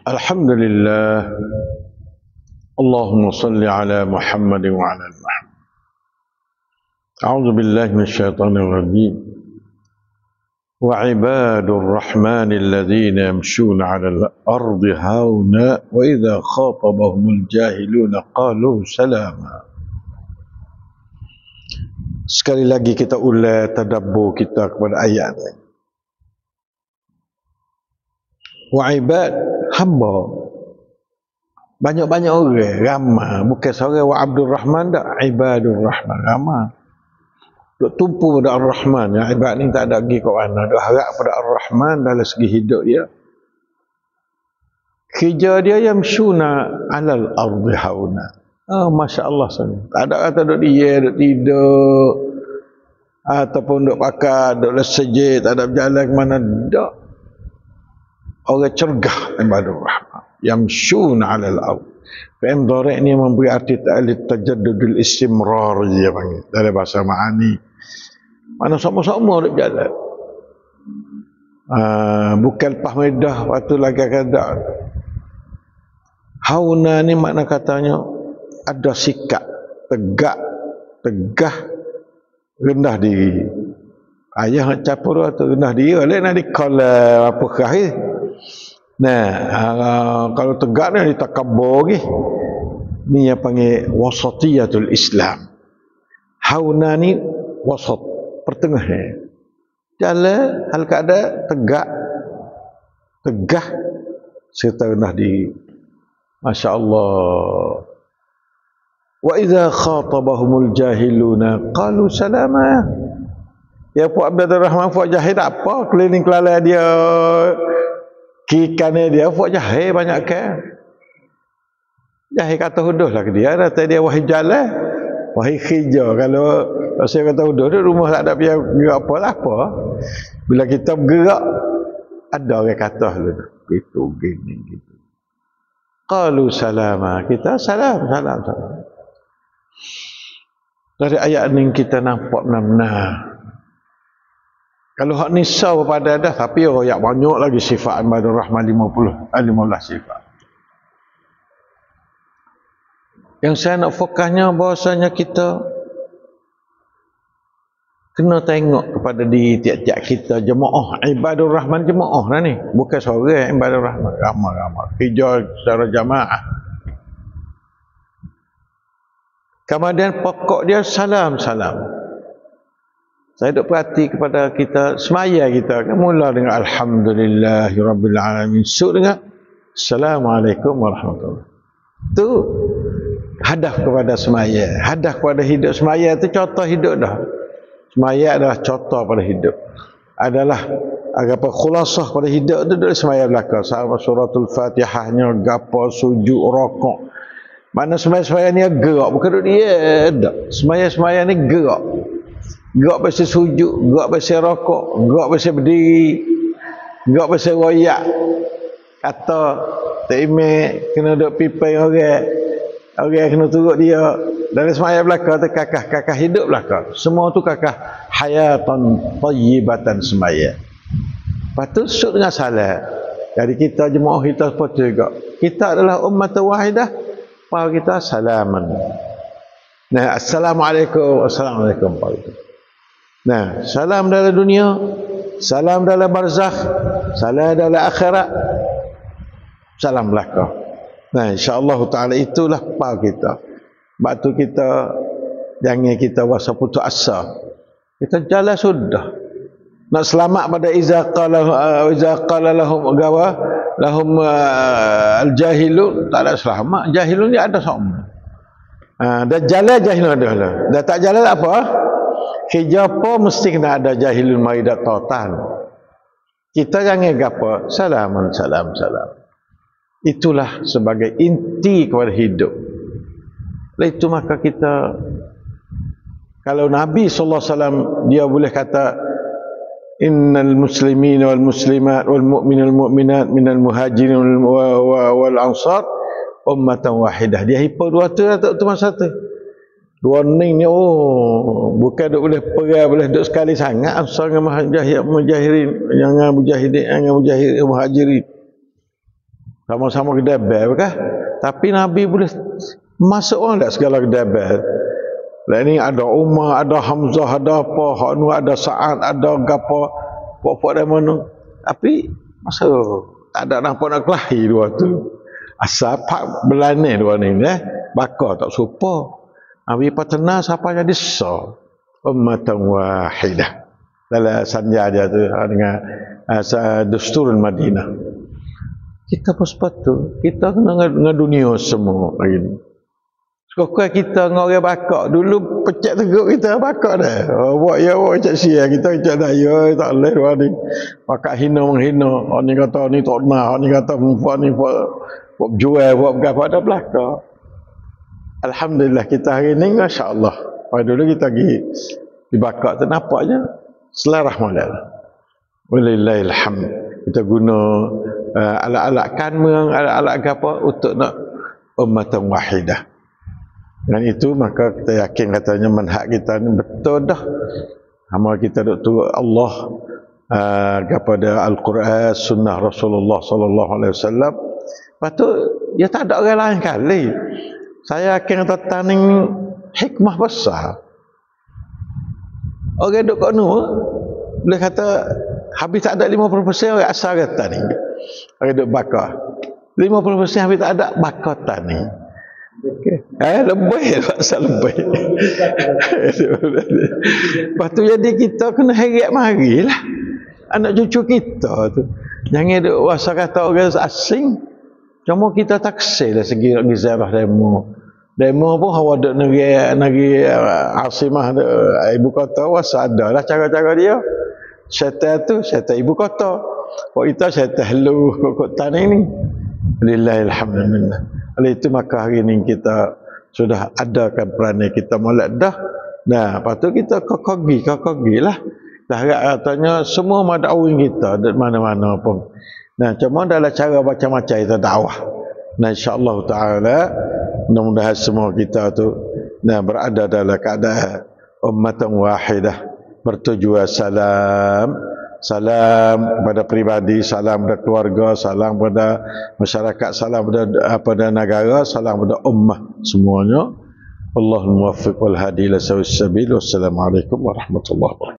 Alhamdulillah. Allahumma salli ala Muhammad wa ala ali Muhammad. A'udzu billahi minasyaitonir rajim. Wa ibadur rahmanil ladzina yamshuna 'alal ardi hauna wa idza khatabahumul jahiluna qalu salama. Sekali lagi kita ulang tadabbur kita kepada ayat ini. Wa ibad, hamba. Banyak-banyak orang, ramai. Bukan seorang wa Abdul Rahman dak, ibadur Rahman, ramai. Duk tumpu pada Ar-Rahman. Ya, ibad ni tak ada pergi ke mana. Duk harap pada Ar-Rahman dalam segi hidup dia. Kerja dia yamshuna 'alal ardi hauna. Oh, Masya Allah sana. Tak ada kata duk dia, duk tidur. Ataupun duk pakai, duk lesejit, tak ada berjalan ke mana. Tak. Orang cergah ibadur Rahman. Yamshuna 'alal ardh. Fi'il mudhari' ni memberi arti ta'lid tajaddudul istimrar dia panggil dalam bahasa Ma'ani. Mana sama-sama duk jalan. Bukan lepas medah waktu lagi kada. Hauna ni makna katanya ada sikap tegak, tegah, rendah diri. Ayah nak capur atau rendah diri oleh nak dikala apa kahir. Nah, kalau tegak ni ditakabbur lagi. Ni yang panggil wasatiyatul Islam. Hauna ni wasat, pertengahan. Jalan hal keadaan tegak, tegah serta rendah diri. Masya Allah. Wa idza khatabahumul jahiluna qalu salama. Ya Puak Abdul Rahman, Puak jahil apa keliling kelalai dia, kikane dia, Puak jahil banyak kan. Jahil kata huduh lah ke dia, kata dia wahai jalan, wahai khija. Kalau saya kata huduh, rumah tak ada biar gerak apa lah apa. Bila kita bergerak, ada orang kata itu gini gitu. Qalu salama, kita salam, salam, salam. Dari ayat ini kita nampak benar-benar. Kalau hak nisa pada dah, tapi royak banyak lagi sifat ibadur Rahman 15 sifat. Yang saya nak fokusnya bahasanya kita kena tengok kepada diri tiap-tiap kita jemaah ibadur Rahman, jemaah lah ni. Bukan seorang ibadur Rahman, ramai-ramai. Kerja secara jamaah. Kemudian pokok dia salam-salam. Saya duk perhati kepada kita, semaya kita kan mula dengan alhamdulillahirabbil alamin, suk dengan assalamualaikum warahmatullahi. Tu hadaf kepada semaya, hadaf kepada hidup. Semaya tu contoh hidup dah. Semaya adalah contoh pada hidup. Adalah apa khulasah pada hidup tu dari semaya belaka. Sama suratul Fatihahnya, gapo sujud, rokok. Mana semaya-semaya ni gerak, bukan dia dak. Semaya-semaya ni gerak. Gerak pasal sujud, gerak pasal rokok, gerak pasal berdiri, gerak pasal royak. Kata tak ime kena duk pipai orang. Orang kena turut dia. Dari semaya belaka tu kakah-kakah hidup belaka. Semua tu kakah hayatan tayyibatan semaya. Lepas tu suk dengan salat. Jadi kita jemaah kita seperti juga. Kita adalah umat wahidah. Pak kita salaman. Nah, assalamualaikum, assalamualaikum Pak kita. Nah, salam dalam dunia, salam dalam barzakh, salam dalam akhirat, salam belaka. Nah, insya-Allah taala itulah Pak kita. Sebab tu kita jangan kita wasa putus asa. Kita jalan sudah. Nak selamat pada iza qala lahum agawa lahum al-jahilun, tak ada selamat. Jahilun dia ada sama. Dah jalan jahilun ada lah. Dah tak jalan apa? Kerja apa mesti kena ada jahilun mari dak tautan. Kita jangan gapo salaman salam salam. Itulah sebagai inti kepada hidup. Oleh itu maka kita, kalau Nabi sallallahu alaihi wasallam dia boleh kata innal muslimin wal muslimat wal mu'minal mu'minat minal muhajirin wal ansar ummatan wahidah. Dia hipau dua tu atau tu masa tu. warning ni, bukan duk boleh perang, boleh duk sekali sangat Ansar dengan Muhajirin, dengan Muhajirin sama-sama kedabal kah? Tapi Nabi boleh masuk orang tak segala kedabal. Lah ni ada Umar, ada Hamzah, ada apa, hak nu ada Sa'ad, ada gapo, pokok dari mana. Tapi masa tak ada nampak nak kelahi dua tu. Asal pak belane dua ni bakar tak serupa. Nabi patena siapa jadi sa ummatan wahidah. Dalam sanja dia tu dengan Dusturul Madinah. Kita pun sepatu, kita kena dengan dunia semua lagi ni. Sekolah kita dengan orang bakar, dulu pecah teguk kita bakar dah. Buat cak sia, kita cak dah, ya tak boleh dua ni. Bakar hina menghina, orang ni kata ni tak nak, orang ni kata perempuan ni buat jual, buat berapa ada belakang. Alhamdulillah kita hari ni, Masya Allah. Pada dulu kita pergi dibakar tu, nampak je selarah malam. Walillahilhamd. Kita guna alat-alat kanmeng, alat-alat apa untuk nak ummatan wahidah. Dan itu maka kita yakin katanya manhaj kita ni betul dah. Amal kita duk tu Allah kepada Al-Quran, sunnah Rasulullah sallallahu alaihi wasallam. Patut dia tak ada orang lain kali. Saya yakin kata ni hikmah besar. Orang duk kat nu boleh kata habis tak ada 50% orang asal kata ni. Orang duk bakar. 50% habis tak ada bakar tani. Okay. Lebih asal lebih. Lepas tu jadi kita kena heret marilah. Anak cucu kita tu. Jangan duk wasa kata orang asing. Cuma kita taksir dari segi gizarah demo. Demo pun hawa duk negeri Asimah ibu kota wasa ada lah cara-cara dia. Syaitan tu syaitan ibu kota. Kok kita syaitan lu kok tanah ini. Alhamdulillah. Oleh itu maka hari ini kita sudah adakan peranan kita molek dah. Nah, lepas tu kita kokogi lah. Dah harap katanya semua madawin kita di mana-mana pun. Nah, cuma dalam cara macam-macam kita dakwah. Nah, insya-Allah taala mudah-mudahan semua kita tu berada dalam keadaan ummatan wahidah, bertujuan salam kepada pribadi, salam kepada keluarga, salam kepada masyarakat, salam kepada negara, salam kepada ummah semuanya. Allahul muwaffiq wal hadi ila sawis sabil. Wassalamualaikum warahmatullahi wabarakatuh.